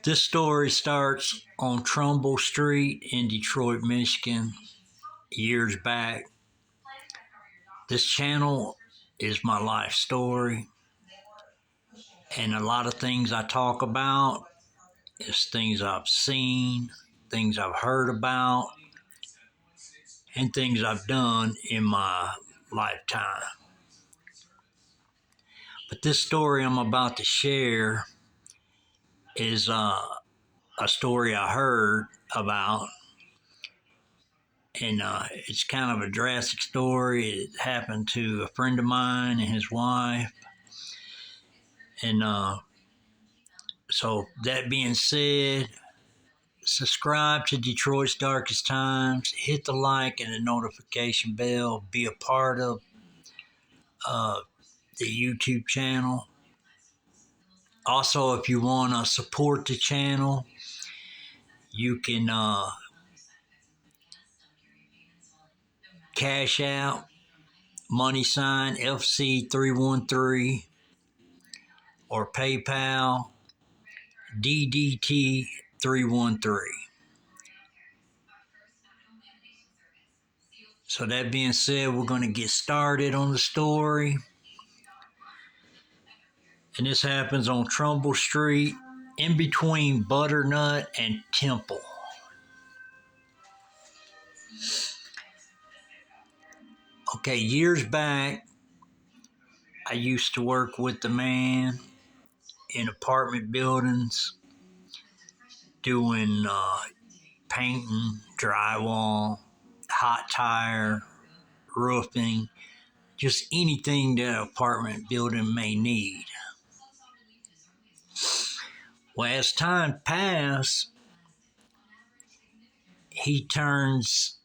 This story starts on Trumbull Street in Detroit, Michigan, years back. This channel is my life story, and a lot of things I talk about is things I've seen, things I've heard about, and things I've done in my lifetime. But this story I'm about to share is a story I heard about, and it's kind of a drastic story. It happened to a friend of mine and his wife. And so, that being said, subscribe to Detroit's Darkest Times, hit the like and the notification bell, be a part of the YouTube channel. Also, if you want to support the channel, you can cash out # FC313 or PayPal DDT313. So that being said, we're going to get started on the story. And this happens on Trumbull Street, in between Butternut and Temple. Okay, years back, I used to work with the man in apartment buildings doing painting, drywall, hot tire, roofing, just anything that an apartment building may need. Well, as time passed, he turns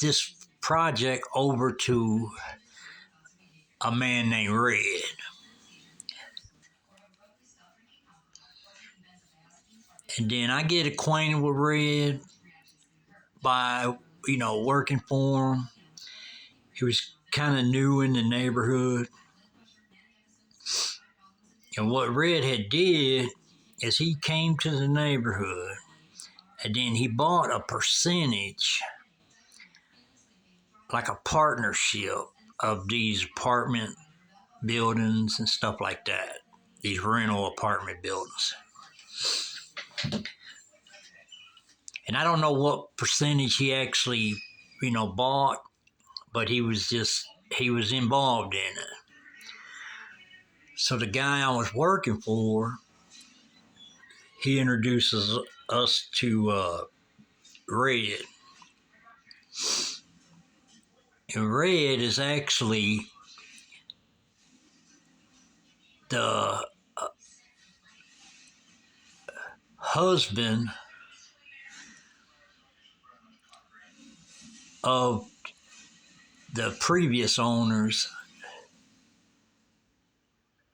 this project over to a man named Red. And then I get acquainted with Red by, working for him. He was kind of new in the neighborhood. And what Red had did is he came to the neighborhood and then he bought a percentage, like a partnership of these apartment buildings and stuff like that, these rental apartment buildings. And I don't know what percentage he actually, bought, but he was involved in it. So the guy I was working for, he introduces us to Red. And Red is actually the husband of the previous owner's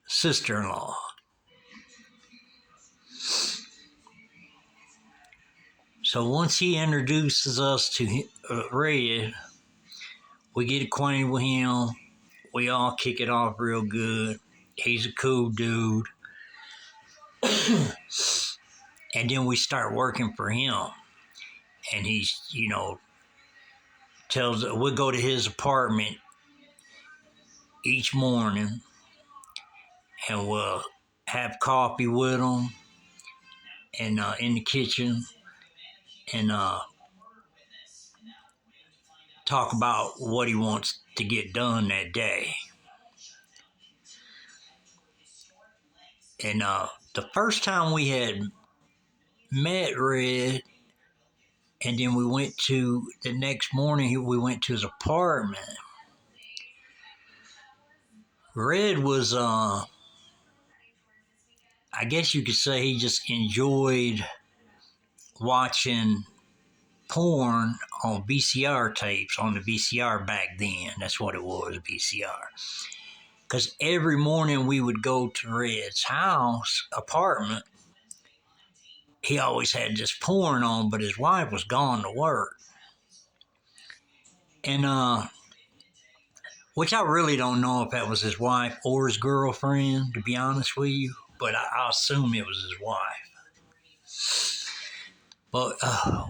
sister-in-law. So once he introduces us to Red, we get acquainted with him. We all kick it off real good. He's a cool dude. And then we start working for him. And he's, tells us we'll go to his apartment each morning and we'll have coffee with him and in the kitchen and talk about what he wants to get done that day. And the first time we had met Red, and then we went to, the next morning, we went to his apartment. Red was, I guess you could say he just enjoyed watching porn on VCR tapes, on the VCR back then. That's what it was, VCR. Because every morning we would go to Red's apartment. He always had this porn on, but his wife was gone to work. And, which I really don't know if that was his wife or his girlfriend, to be honest with you. but I assume it was his wife. But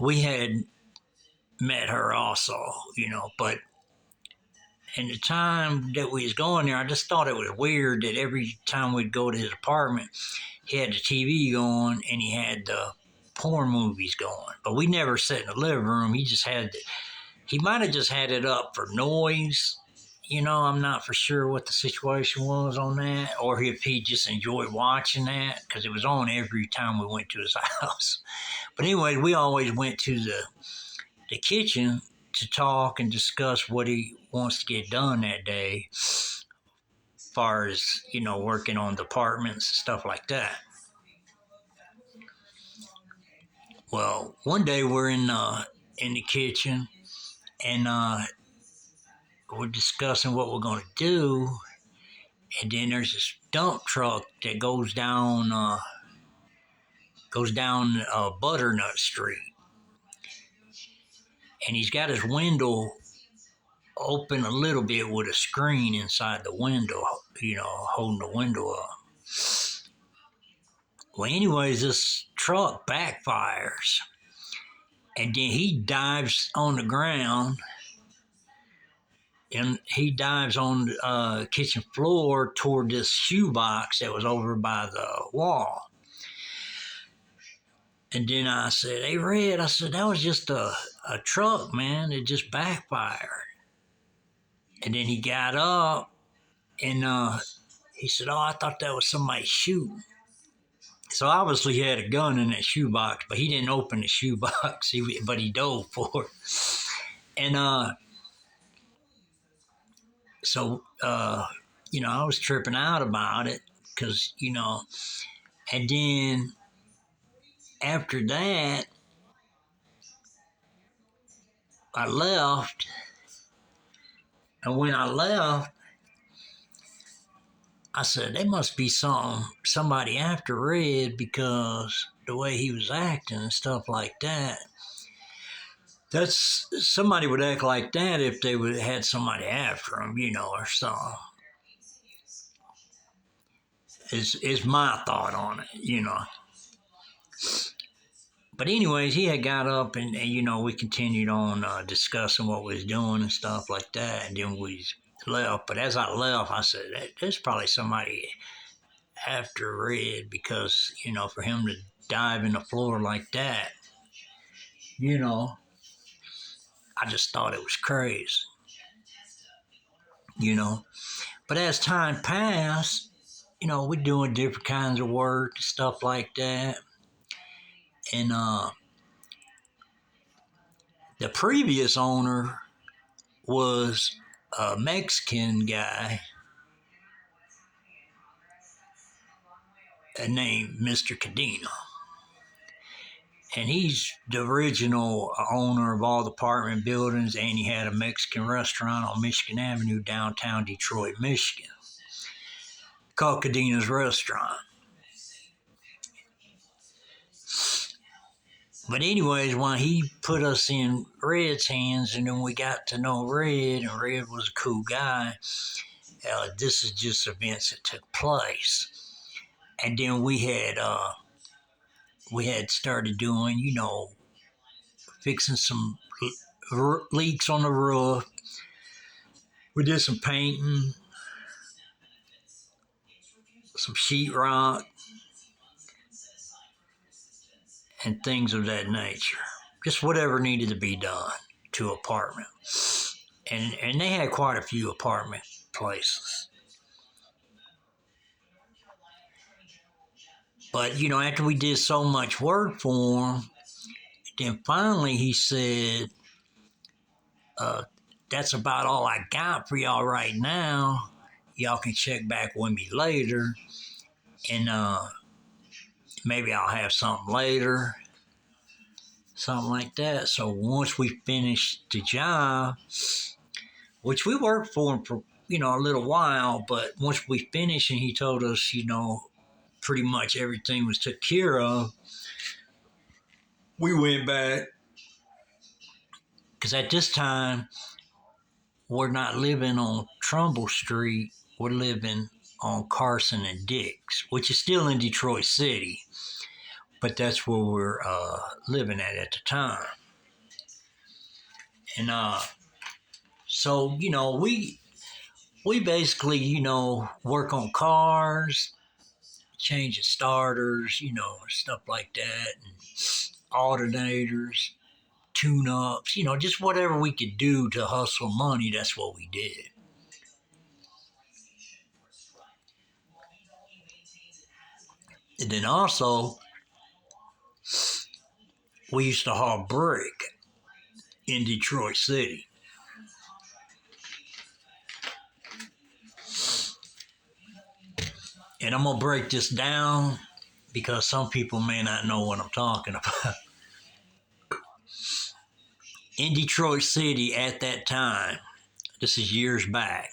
we had met her also, but in the time that we was going there, I just thought it was weird that every time we'd go to his apartment, he had the TV going and he had the porn movies going. But we never sat in the living room. He might have just had it up for noise. I'm not for sure what the situation was on that, or if he just enjoyed watching that, because it was on every time we went to his house. But anyway, we always went to the kitchen to talk and discuss what he wants to get done that day, as far as, working on departments and stuff like that. Well, one day we're in the kitchen and we're discussing what we're going to do, and then there's this dump truck that goes down Butternut Street, and he's got his window open a little bit with a screen inside the window, holding the window up. Well, anyways, this truck backfires, and then he dives on the ground, and he dives on the kitchen floor toward this shoebox that was over by the wall. And then I said, "Hey, Red," I said, "that was just a truck, man. It just backfired." And then he got up and he said, "Oh, I thought that was somebody shooting." So obviously he had a gun in that shoebox, but he didn't open the shoebox, but he dove for it. And so, I was tripping out about it because, and then after that, I left. And when I left, I said, there must be somebody after Red, because the way he was acting and stuff like that. That's somebody would act like that if they would had somebody after him, or something. Is my thought on it. But anyways, he had got up and we continued on discussing what we was doing and stuff like that, and then we left. But as I left, I said, there's probably somebody after Red, because, for him to dive in the floor like that, I just thought it was crazy, But as time passed, we're doing different kinds of work, stuff like that. And the previous owner was a Mexican guy named Mr. Cadena. And he's the original owner of all the apartment buildings, and he had a Mexican restaurant on Michigan Avenue, downtown Detroit, Michigan, called Cadena's Restaurant. But anyways, when he put us in Red's hands, and then we got to know Red, and Red was a cool guy, this is just events that took place. And then we had started doing, fixing some leaks on the roof. We did some painting, some sheetrock, and things of that nature. Just whatever needed to be done to apartment. And they had quite a few apartment places. But, after we did so much work for him, then finally he said, that's about all I got for y'all right now. Y'all can check back with me later, and maybe I'll have something later, something like that. So once we finished the job, which we worked for him for, a little while, but once we finished and he told us, pretty much everything was took care of, we went back. Because at this time, we're not living on Trumbull Street. We're living on Carson and Dix, which is still in Detroit City, but that's where we're living at the time. And so, we basically, work on cars, changing starters, stuff like that, and alternators, tune ups, just whatever we could do to hustle money, that's what we did. And then also, we used to haul brick in Detroit City. And I'm going to break this down because some people may not know what I'm talking about. In Detroit City at that time, this is years back,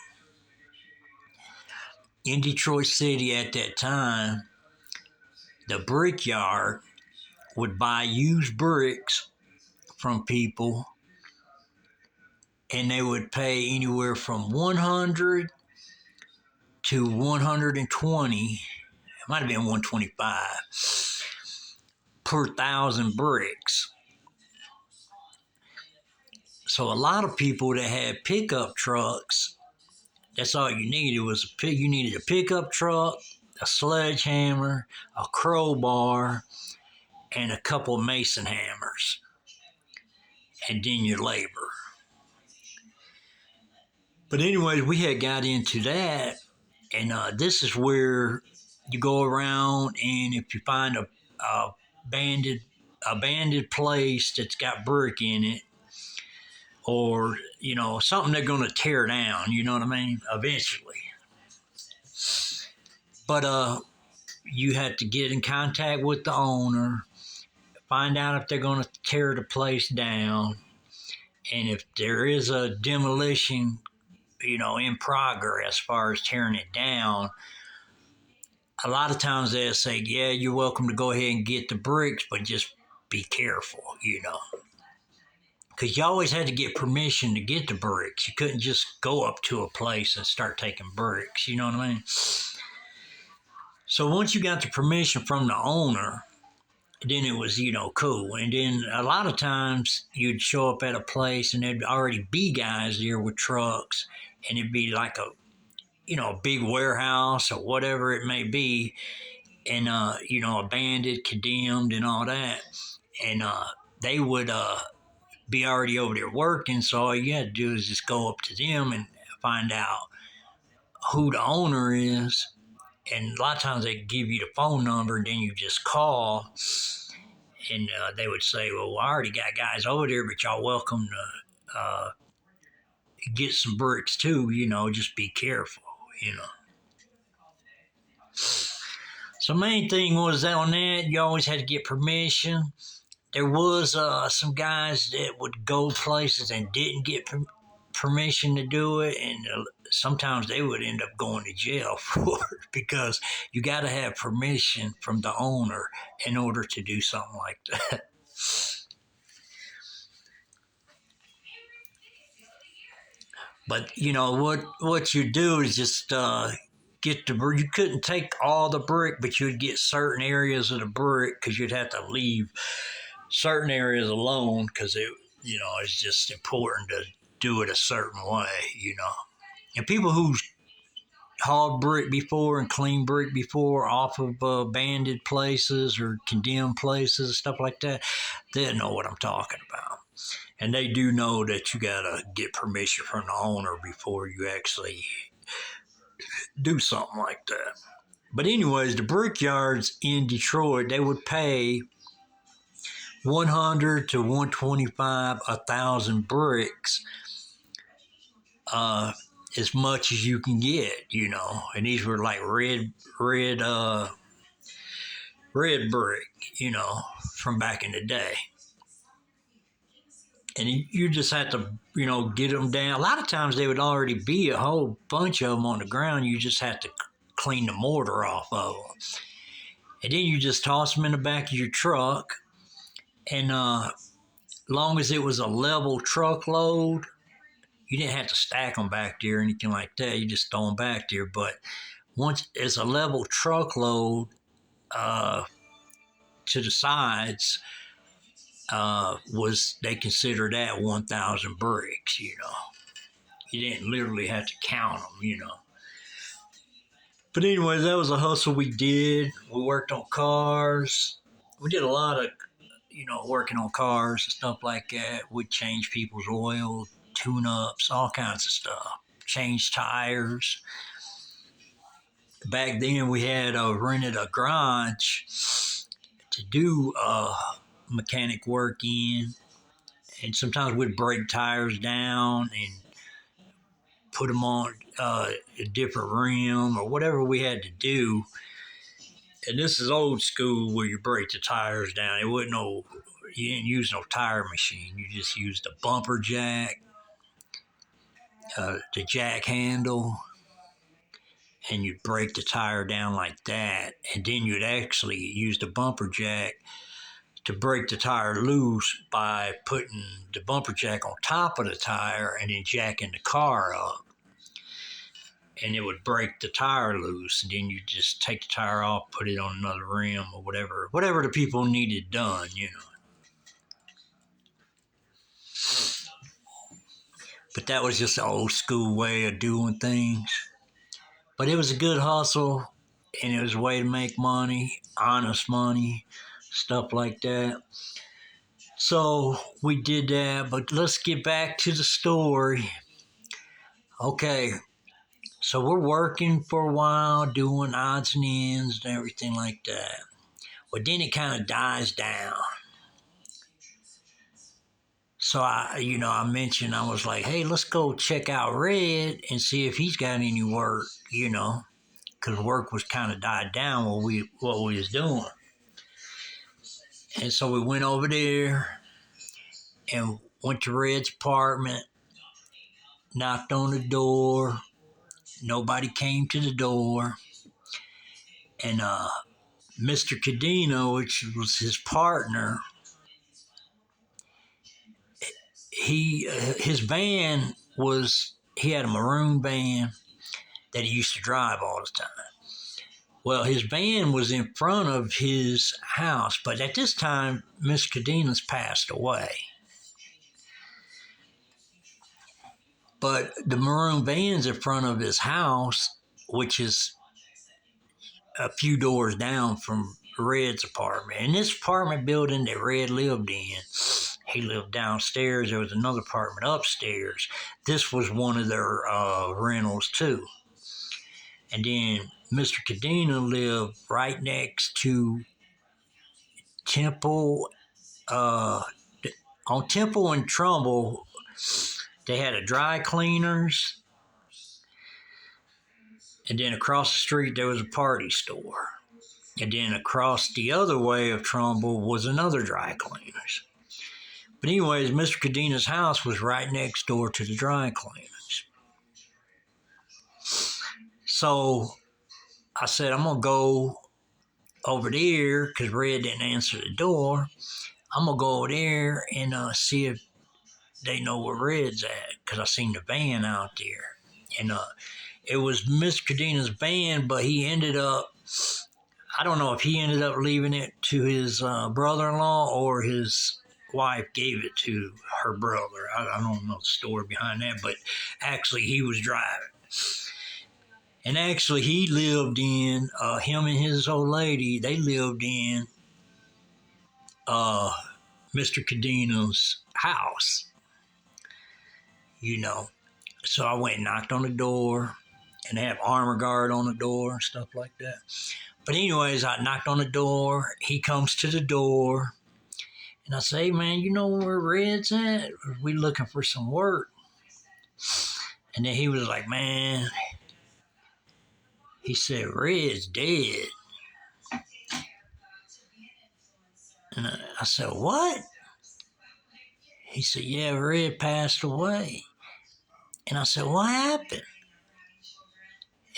in Detroit City at that time, the brickyard would buy used bricks from people, and they would pay anywhere from 100 to 120, it might have been 125 per thousand bricks. So a lot of people that had pickup trucks, that's all you needed was you needed a pickup truck, a sledgehammer, a crowbar, and a couple of mason hammers, and then your labor. But anyways, we had got into that, and this is where you go around, and if you find a abandoned place that's got brick in it, or something they're going to tear down, you know what I mean, eventually. But you had to get in contact with the owner, find out if they're going to tear the place down, and if there is a demolition, in progress as far as tearing it down. A lot of times they'll say, yeah, you're welcome to go ahead and get the bricks, but just be careful, because you always had to get permission to get the bricks. You couldn't just go up to a place and start taking bricks, you know what I mean? So once you got the permission from the owner, then it was, cool. And then a lot of times you'd show up at a place and there'd already be guys there with trucks, and it'd be like a big warehouse or whatever it may be, and abandoned, condemned, and all that. And they would be already over there working, so all you had to do is just go up to them and find out who the owner is. And a lot of times they give you the phone number, and then you just call, and they would say, well, I already got guys over there, but y'all welcome to get some bricks too, just be careful. So main thing was that on that, you always had to get permission. There was some guys that would go places and didn't get permission to do it, and sometimes they would end up going to jail for it because you got to have permission from the owner in order to do something like that. But what you do is just get the brick. You couldn't take all the brick, but you'd get certain areas of the brick because you'd have to leave certain areas alone because it's just important to do it a certain way. And people who hauled brick before and cleaned brick before off of abandoned places or condemned places, stuff like that, they know what I'm talking about. And they do know that you gotta get permission from the owner before you actually do something like that. But anyways, the brickyards in Detroit, they would pay 100 to 125 1,000 bricks, as much as you can get, and these were like red brick, from back in the day. And you just had to, get them down. A lot of times they would already be a whole bunch of them on the ground. You just had to clean the mortar off of them. And then you just toss them in the back of your truck. And long as it was a level truckload, you didn't have to stack them back there or anything like that. You just throw them back there. But once it's a level truckload uh, to the sides, was they consider that 1,000 bricks. You didn't literally have to count them. But anyways, that was a hustle we did. We worked on cars. We did a lot of, working on cars and stuff like that. We'd change people's oil, tune-ups, all kinds of stuff. Change tires. Back then, we had rented a garage to do mechanic work in. And sometimes we'd break tires down and put them on a different rim or whatever we had to do. And this is old school where you break the tires down. You didn't use no tire machine. You just used a bumper jack, the jack handle, and you'd break the tire down like that. And then you'd actually use the bumper jack to break the tire loose by putting the bumper jack on top of the tire and then jacking the car up. And it would break the tire loose, and then you just take the tire off, put it on another rim or whatever the people needed done. But that was just an old school way of doing things. But it was a good hustle, and it was a way to make money, honest money, stuff like that. So we did that, but let's get back to the story. Okay, so we're working for a while, doing odds and ends and everything like that. But then it kind of dies down. So I mentioned, I was like, hey, let's go check out Red and see if he's got any work, because work was kind of died down what we was doing. And so we went over there and went to Red's apartment, knocked on the door. Nobody came to the door. And Mr. Cadena, which was his partner, his van he had a maroon van that he used to drive all the time. Well, his van was in front of his house, but at this time, Miss Cadena's passed away. But the maroon van's in front of his house, which is a few doors down from Red's apartment. And this apartment building that Red lived in, he lived downstairs. There was another apartment upstairs. This was one of their rentals too. And then Mr. Cadena lived right next to Temple. On Temple and Trumbull, they had a dry cleaners. And then across the street, there was a party store. And then across the other way of Trumbull was another dry cleaners. But anyways, Mr. Cadena's house was right next door to the dry cleaners. So I said, I'm going to go over there because Red didn't answer the door. I'm going to go over there and see if they know where Red's at because I seen the van out there. And it was Mr. Cadena's van, but he ended up, I don't know if he ended up leaving it to his brother-in-law or his wife gave it to her brother. I don't know the story behind that, but actually he was driving. And actually he lived in, him and his old lady, they lived in Mr. Cadena's house, So I went and knocked on the door, and they have armor guard on the door and stuff like that. But anyways, I knocked on the door. He comes to the door, and I say, hey, man, you know where Red's at? We looking for some work. And then he was like, man, he said, Red's dead. And I said, what? He said, yeah, Red passed away. And I said, what happened?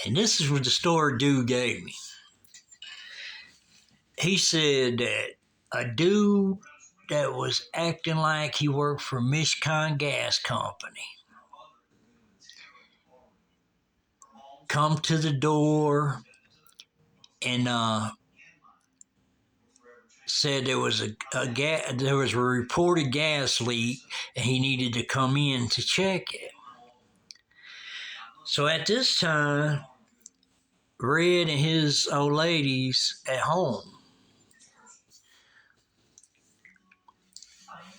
And this is what the story dude gave me. He said that a dude that was acting like he worked for Michigan Gas Company come to the door and said there was there was a reported gas leak and he needed to come in to check it. So at this time, Red and his old lady's at home.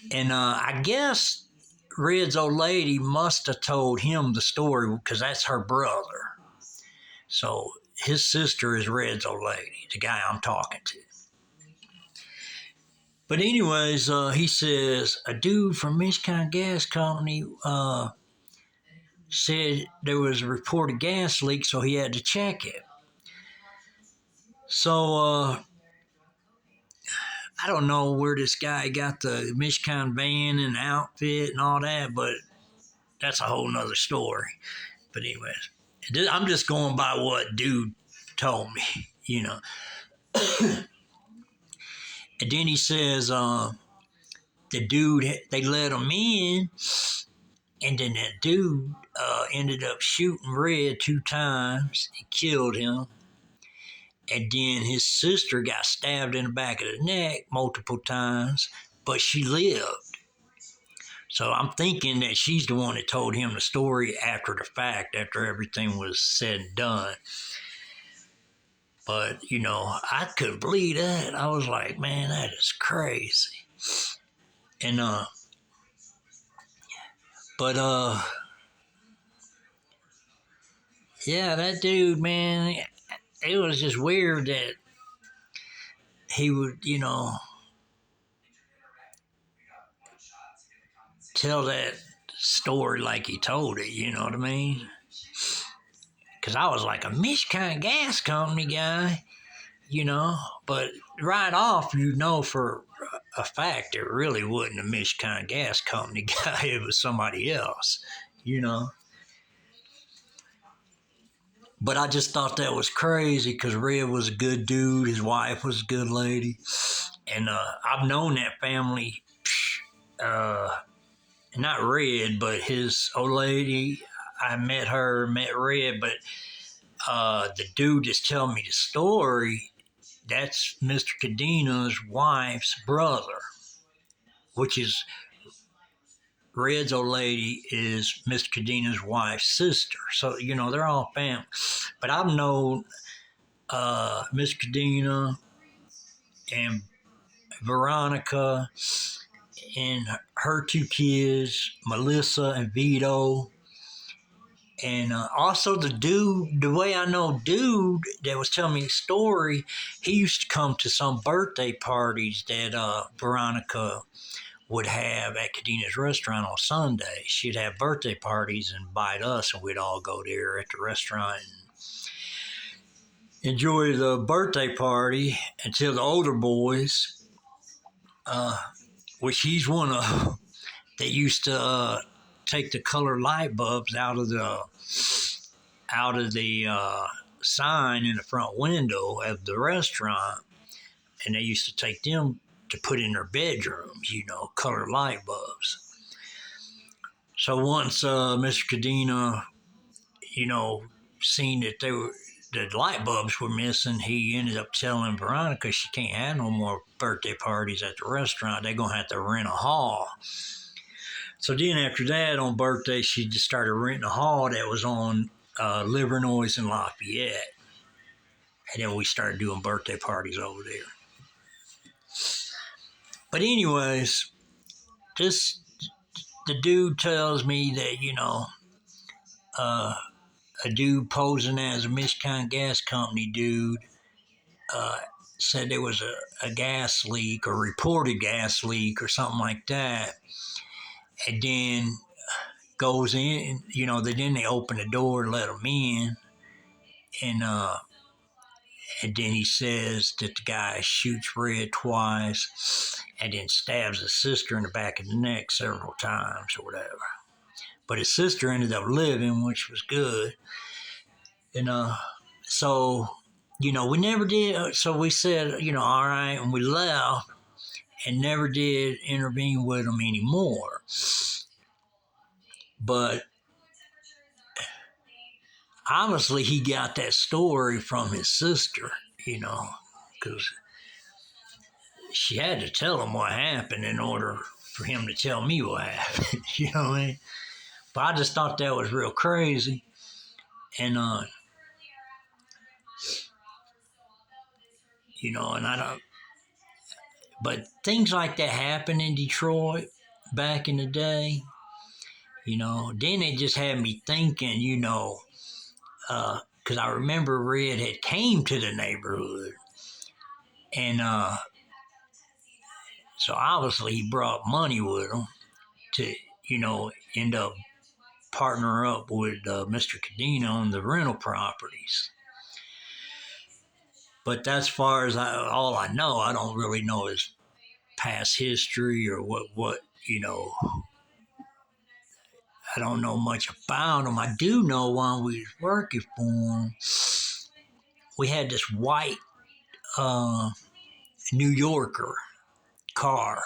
And I guess Red's old lady must have told him the story because that's her brother. So his sister is Red's old lady, the guy I'm talking to. But anyways, he says a dude from Michigan Gas Company said there was a reported gas leak, so he had to check it. So I don't know where this guy got the Michigan van and outfit and all that, but that's a whole nother story. But anyways, I'm just going by what dude told me, you know. And then he says the dude, they let him in, and then that dude ended up shooting Red 2 times. He killed him. And then his sister got stabbed in the back of the neck multiple times, but she lived. So I'm thinking that she's the one that told him the story after the fact, after everything was said and done. But, you know, I couldn't believe that. I was like, man, that is crazy. And, yeah, that dude, man, it was just weird that he would, you know, tell that story like he told it, you know what I mean? Because I was like a Michigan Gas Company guy, you know, but right off, you know for a fact it really wasn't a Michigan Gas Company guy, it was somebody else, you know. But I just thought that was crazy because Red was a good dude, his wife was a good lady, and I've known that family, not Red, but his old lady. I met her, met Red, but the dude that's telling me the story, that's Mr. Cadina's wife's brother, which is Red's old lady is Mr. Cadina's wife's sister. So, you know, they're all family. But I've known Miss Cadina and Veronica and her 2 kids, Melissa and Vito. And also the dude, the way I know dude that was telling me the story, he used to come to some birthday parties that Veronica would have at Cadina's restaurant on Sunday. She'd have birthday parties and invite us, and we'd all go there at the restaurant and enjoy the birthday party until the older boys, which he's one of them, that used to take the color light bulbs out of the sign in the front window of the restaurant, and they used to take them to put in their bedrooms, you know, color light bulbs. So once Mr. Cadina, you know, seen that the light bulbs were missing, he ended up telling Veronica she can't have no more birthday parties at the restaurant. They're going to have to rent a hall. So then after that, on birthday, she just started renting a hall that was on Livernois and Lafayette. And then we started doing birthday parties over there. But anyways, the dude tells me that, you know, a dude posing as a Michigan Gas Company dude said there was a gas leak or reported gas leak or something like that. And then goes in, you know, then they open the door and let him in. And then he says that the guy shoots Red twice and then stabs his sister in the back of the neck several times or whatever. But his sister ended up living, which was good. And so, you know, we never did. So we said, you know, all right, and we left and never did intervene with him anymore. But obviously he got that story from his sister, because she had to tell him what happened in order for him to tell me what happened. You know what I mean? But I just thought that was real crazy. And, and I don't, but things like that happened in Detroit back in the day, then it just had me thinking, because I remember Red had came to the neighborhood. And so obviously he brought money with him to, end up partner up with Mr. Cadena on the rental properties. But that's far as all I know. I don't really know his past history or what I don't know much about him. I do know while we was working for him, we had this white New Yorker car.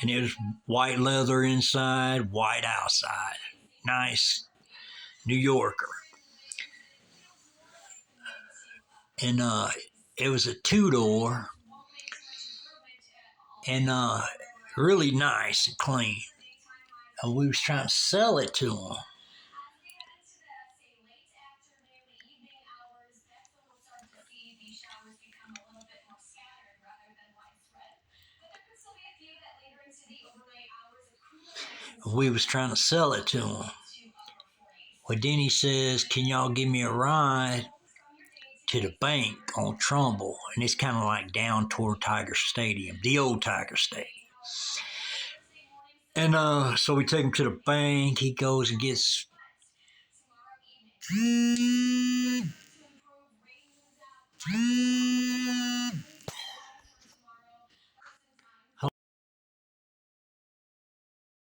And it was white leather inside, white outside. Nice New Yorker. And it was a two-door and really nice and clean. And we was trying to sell it to him. We was trying to sell it to him. Well, then he says, "Can y'all give me a ride to the bank on Trumbull?" And it's kind of like down toward Tiger Stadium, the old Tiger Stadium. And so we take him to the bank. He goes and gets